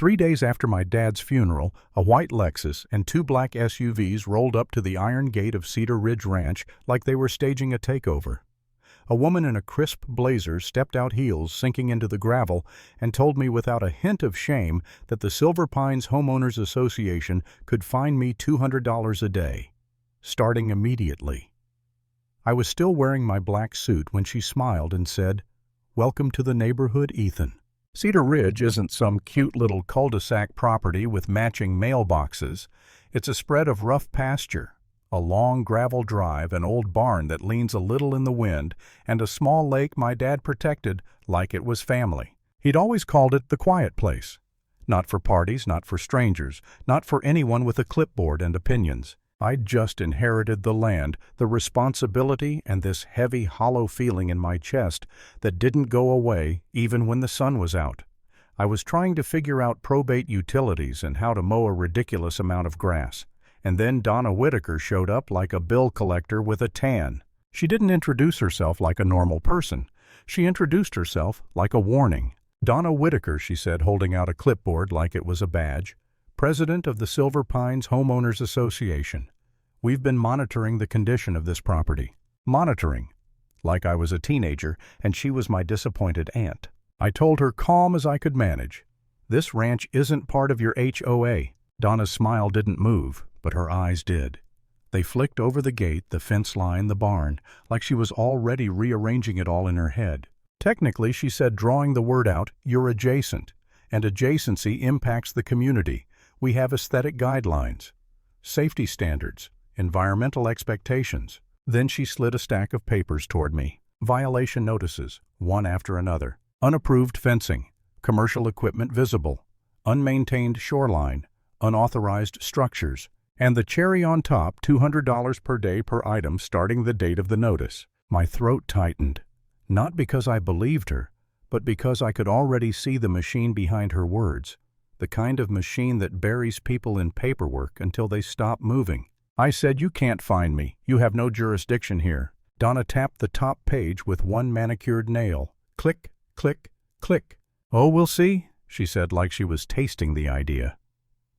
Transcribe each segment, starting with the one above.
3 days after my dad's funeral, a white Lexus and two black SUVs rolled up to the iron gate of Cedar Ridge Ranch like they were staging a takeover. A woman in a crisp blazer stepped out heels sinking into the gravel and told me without a hint of shame that the Silver Pines Homeowners Association could fine me $200 a day, starting immediately. I was still wearing my black suit when she smiled and said, "Welcome to the neighborhood, Ethan." Cedar Ridge isn't some cute little cul-de-sac property with matching mailboxes. It's a spread of rough pasture, a long gravel drive, an old barn that leans a little in the wind, and a small lake my dad protected like it was family. He'd always called it the quiet place. Not for parties, not for strangers, not for anyone with a clipboard and opinions. I'd just inherited the land, the responsibility, and this heavy, hollow feeling in my chest that didn't go away even when the sun was out. I was trying to figure out probate utilities and how to mow a ridiculous amount of grass. And then Donna Whitaker showed up like a bill collector with a tan. She didn't introduce herself like a normal person. She introduced herself like a warning. "Donna Whitaker," she said, holding out a clipboard like it was a badge. "President of the Silver Pines Homeowners Association. We've been monitoring the condition of this property." Monitoring. Like I was a teenager and she was my disappointed aunt. I told her, calm as I could manage, "This ranch isn't part of your HOA." Donna's smile didn't move, but her eyes did. They flicked over the gate, the fence line, the barn, like she was already rearranging it all in her head. "Technically," she said, drawing the word out, "you're adjacent, and adjacency impacts the community. We have aesthetic guidelines, safety standards, environmental expectations." Then she slid a stack of papers toward me. Violation notices, one after another. Unapproved fencing, commercial equipment visible, unmaintained shoreline, unauthorized structures, and the cherry on top, $200 per day per item starting the date of the notice. My throat tightened, not because I believed her, but because I could already see the machine behind her words, the kind of machine that buries people in paperwork until they stop moving. I said, "You can't find me. You have no jurisdiction here." Donna tapped the top page with one manicured nail. Click, click, click. "Oh, we'll see," she said like she was tasting the idea.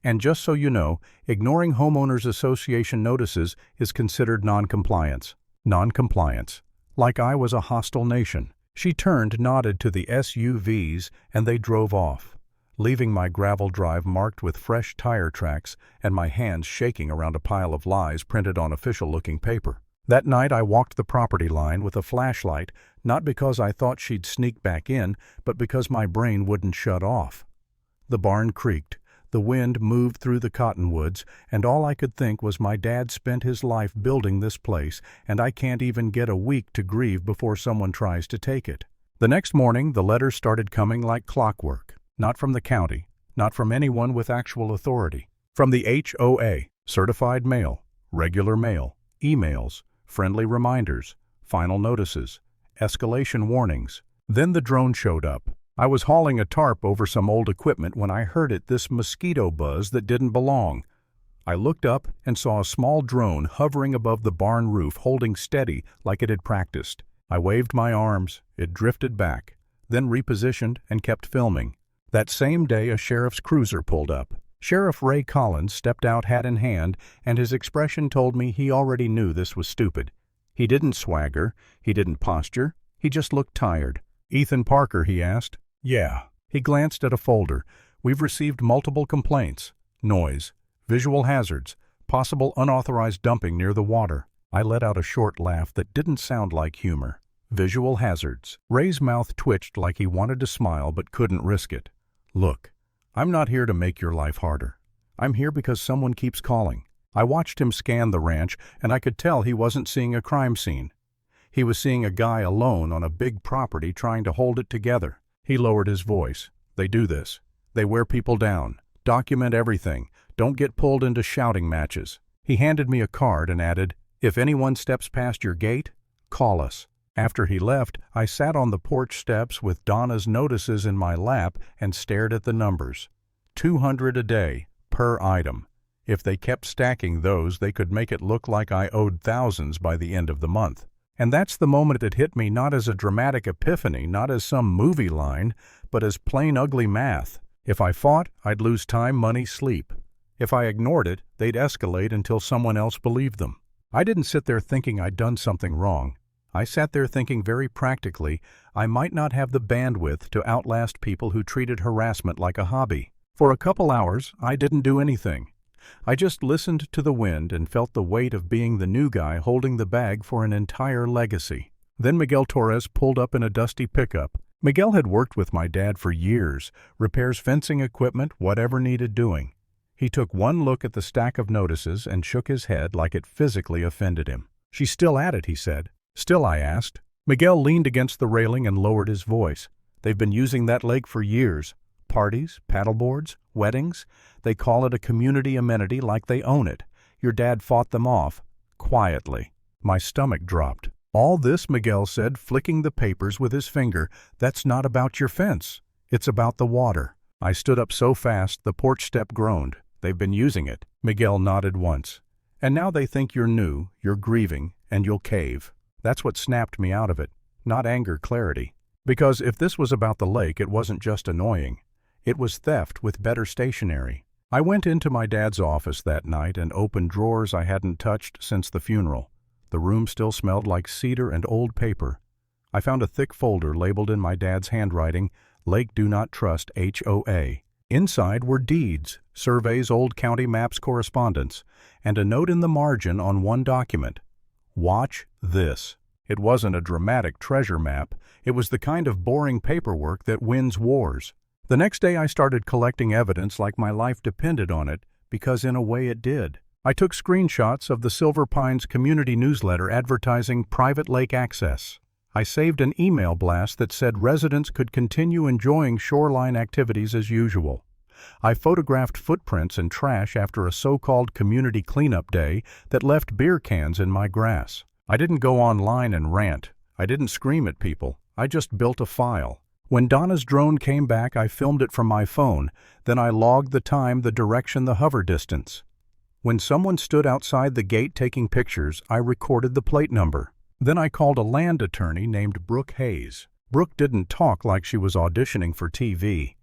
"And just so you know, ignoring homeowners association notices is considered noncompliance." Noncompliance. Like I was a hostile nation. She turned, nodded to the SUVs, and they drove off, leaving my gravel drive marked with fresh tire tracks and my hands shaking around a pile of lies printed on official-looking paper. That night I walked the property line with a flashlight, not because I thought she'd sneak back in, but because my brain wouldn't shut off. The barn creaked. The wind moved through the cottonwoods, and all I could think was my dad spent his life building this place, and I can't even get a week to grieve before someone tries to take it. The next morning, the letters started coming like clockwork. Not from the county, not from anyone with actual authority. From the HOA, certified mail, regular mail, emails, friendly reminders, final notices, escalation warnings. Then the drone showed up. I was hauling a tarp over some old equipment when I heard this mosquito buzz that didn't belong. I looked up and saw a small drone hovering above the barn roof, holding steady like it had practiced. I waved my arms, it drifted back, then repositioned and kept filming. That same day a sheriff's cruiser pulled up. Sheriff Ray Collins stepped out hat in hand, and his expression told me he already knew this was stupid. He didn't swagger, he didn't posture, he just looked tired. "Ethan Parker?" he asked. "Yeah." He glanced at a folder. "We've received multiple complaints. Noise, visual hazards, possible unauthorized dumping near the water." I let out a short laugh that didn't sound like humor. Visual hazards. Ray's mouth twitched like he wanted to smile but couldn't risk it. "Look, I'm not here to make your life harder. I'm here because someone keeps calling." I watched him scan the ranch, and I could tell he wasn't seeing a crime scene. He was seeing a guy alone on a big property trying to hold it together. He lowered his voice. "They do this. They wear people down. Document everything. Don't get pulled into shouting matches." He handed me a card and added, "If anyone steps past your gate, call us." After he left, I sat on the porch steps with Donna's notices in my lap and stared at the numbers. $200 a day, per item. If they kept stacking those, they could make it look like I owed thousands by the end of the month. And that's the moment it hit me, not as a dramatic epiphany, not as some movie line, but as plain ugly math. If I fought, I'd lose time, money, sleep. If I ignored it, they'd escalate until someone else believed them. I didn't sit there thinking I'd done something wrong. I sat there thinking very practically I might not have the bandwidth to outlast people who treated harassment like a hobby. For a couple hours, I didn't do anything. I just listened to the wind and felt the weight of being the new guy holding the bag for an entire legacy. Then Miguel Torres pulled up in a dusty pickup. Miguel had worked with my dad for years, repairs fencing equipment, whatever needed doing. He took one look at the stack of notices and shook his head like it physically offended him. "She's still at it," he said. "Still?" I asked. Miguel leaned against the railing and lowered his voice. "They've been using that lake for years. Parties, paddleboards, weddings. They call it a community amenity like they own it. Your dad fought them off. Quietly." My stomach dropped. "All this," Miguel said, flicking the papers with his finger, "that's not about your fence. It's about the water." I stood up so fast the porch step groaned. "They've been using it." Miguel nodded once. "And now they think you're new, you're grieving, and you'll cave." That's what snapped me out of it. Not anger, clarity. Because if this was about the lake, it wasn't just annoying. It was theft with better stationery. I went into my dad's office that night and opened drawers I hadn't touched since the funeral. The room still smelled like cedar and old paper. I found a thick folder labeled in my dad's handwriting, "Lake Do Not Trust HOA." Inside were deeds, surveys, old county maps, correspondence, and a note in the margin on one document. "Watch this." It wasn't a dramatic treasure map. It was the kind of boring paperwork that wins wars. The next day I started collecting evidence like my life depended on it, because in a way it did. I took screenshots of the Silver Pines community newsletter advertising private lake access. I saved an email blast that said residents could continue enjoying shoreline activities as usual. I photographed footprints and trash after a so-called community cleanup day that left beer cans in my grass. I didn't go online and rant. I didn't scream at people. I just built a file. When Donna's drone came back, I filmed it from my phone. Then I logged the time, the direction, the hover distance. When someone stood outside the gate taking pictures, I recorded the plate number. Then I called a land attorney named Brooke Hayes. Brooke didn't talk like she was auditioning for TV.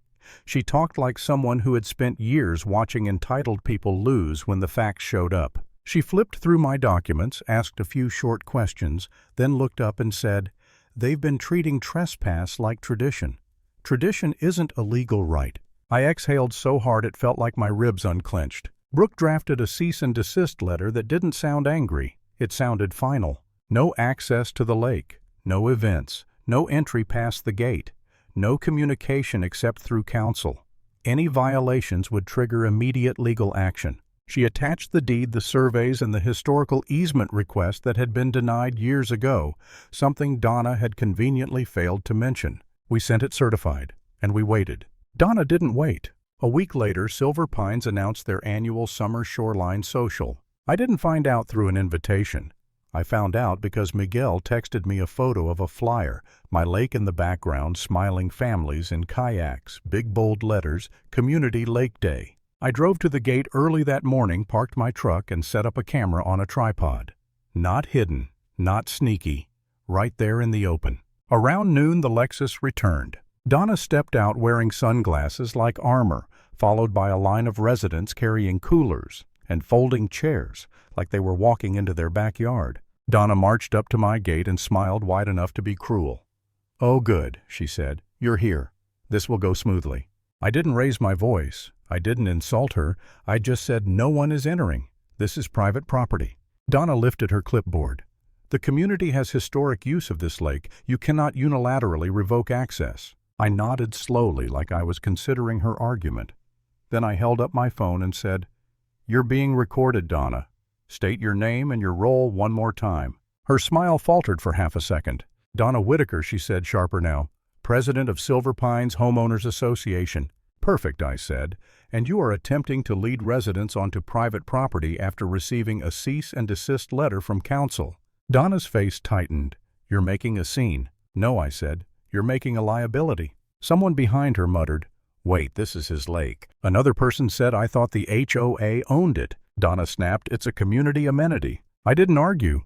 She talked like someone who had spent years watching entitled people lose when the facts showed up. She flipped through my documents, asked a few short questions, then looked up and said, "They've been treating trespass like tradition. Tradition isn't a legal right." I exhaled so hard it felt like my ribs unclenched. Brooke drafted a cease and desist letter that didn't sound angry. It sounded final. No access to the lake, no events, no entry past the gate, no communication except through counsel. Any violations would trigger immediate legal action. She attached the deed, the surveys, and the historical easement request that had been denied years ago, something Donna had conveniently failed to mention. We sent it certified, and we waited. Donna didn't wait. A week later, Silver Pines announced their annual summer shoreline social. I didn't find out through an invitation. I found out because Miguel texted me a photo of a flyer, my lake in the background, smiling families in kayaks, big bold letters, Community Lake Day. I drove to the gate early that morning, parked my truck, and set up a camera on a tripod. Not hidden, not sneaky, right there in the open. Around noon, the Lexus returned. Donna stepped out wearing sunglasses like armor, followed by a line of residents carrying coolers and folding chairs like they were walking into their backyard. Donna marched up to my gate and smiled wide enough to be cruel. "Oh, good," she said. "You're here. This will go smoothly." I didn't raise my voice. I didn't insult her. I just said, "No one is entering. This is private property." Donna lifted her clipboard. "The community has historic use of this lake. You cannot unilaterally revoke access." I nodded slowly like I was considering her argument. Then I held up my phone and said, "You're being recorded, Donna. State your name and your role one more time." Her smile faltered for half a second. "Donna Whitaker," she said, sharper now. "President of Silver Pines Homeowners Association." "Perfect," I said. "And you are attempting to lead residents onto private property after receiving a cease and desist letter from council." Donna's face tightened. "You're making a scene." "No," I said. "You're making a liability." Someone behind her muttered, "Wait, this is his lake." Another person said, "I thought the HOA owned it." Donna snapped, "It's a community amenity." I didn't argue.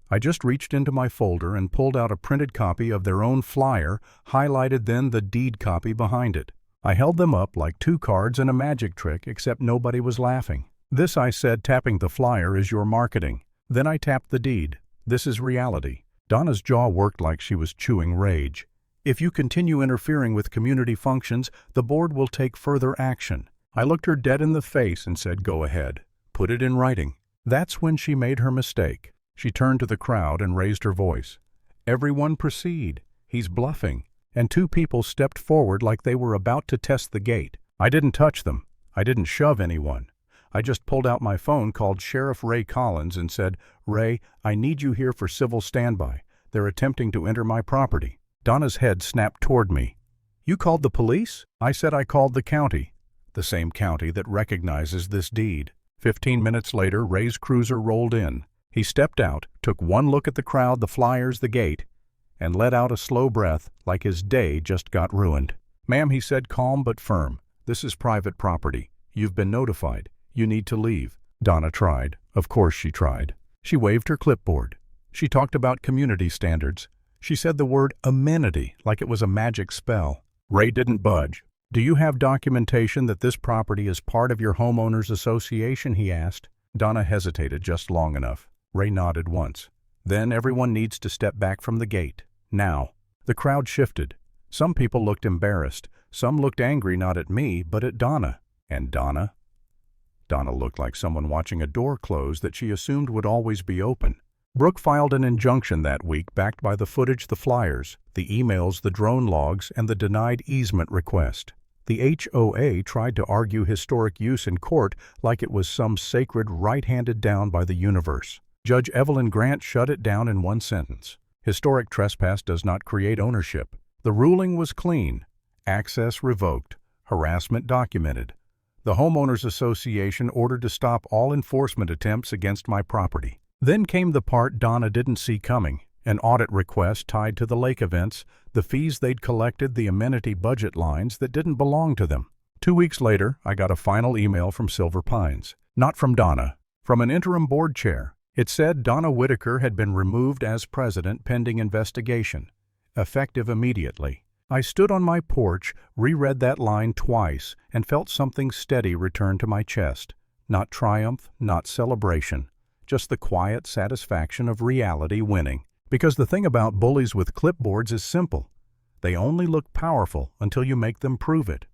I just reached into my folder and pulled out a printed copy of their own flyer, highlighted then the deed copy behind it. I held them up like two cards in a magic trick, except nobody was laughing. "This," I said, tapping the flyer, "is your marketing." Then I tapped the deed. "This is reality." Donna's jaw worked like she was chewing rage. "If you continue interfering with community functions, the board will take further action." I looked her dead in the face and said, "Go ahead. Put it in writing." That's when she made her mistake. She turned to the crowd and raised her voice. "Everyone proceed. He's bluffing." And two people stepped forward like they were about to test the gate. I didn't touch them. I didn't shove anyone. I just pulled out my phone, called Sheriff Ray Collins, and said, "Ray, I need you here for civil standby. They're attempting to enter my property." Donna's head snapped toward me. "You called the police?" I said, "I called the county." The same county that recognizes this deed. 15 minutes later, Ray's cruiser rolled in. He stepped out, took one look at the crowd, the flyers, the gate, and let out a slow breath like his day just got ruined. "Ma'am," he said, calm but firm, "this is private property. You've been notified. You need to leave." Donna tried. Of course she tried. She waved her clipboard. She talked about community standards. She said the word amenity like it was a magic spell. Ray didn't budge. "Do you have documentation that this property is part of your homeowners association?" he asked. Donna hesitated just long enough. Ray nodded once. "Then everyone needs to step back from the gate. Now." The crowd shifted. Some people looked embarrassed. Some looked angry, not at me, but at Donna. And Donna? Donna looked like someone watching a door close that she assumed would always be open. Brooke filed an injunction that week, backed by the footage, the flyers, the emails, the drone logs, and the denied easement request. The HOA tried to argue historic use in court like it was some sacred right handed down by the universe. Judge Evelyn Grant shut it down in one sentence. Historic trespass does not create ownership. The ruling was clean. Access revoked. Harassment documented. The Homeowners Association ordered to stop all enforcement attempts against my property. Then came the part Donna didn't see coming. An audit request tied to the lake events, the fees they'd collected, the amenity budget lines that didn't belong to them. 2 weeks later, I got a final email from Silver Pines. Not from Donna, from an interim board chair. It said Donna Whitaker had been removed as president pending investigation, effective immediately. I stood on my porch, reread that line twice, and felt something steady return to my chest. Not triumph, not celebration, just the quiet satisfaction of reality winning. Because the thing about bullies with clipboards is simple. They only look powerful until you make them prove it.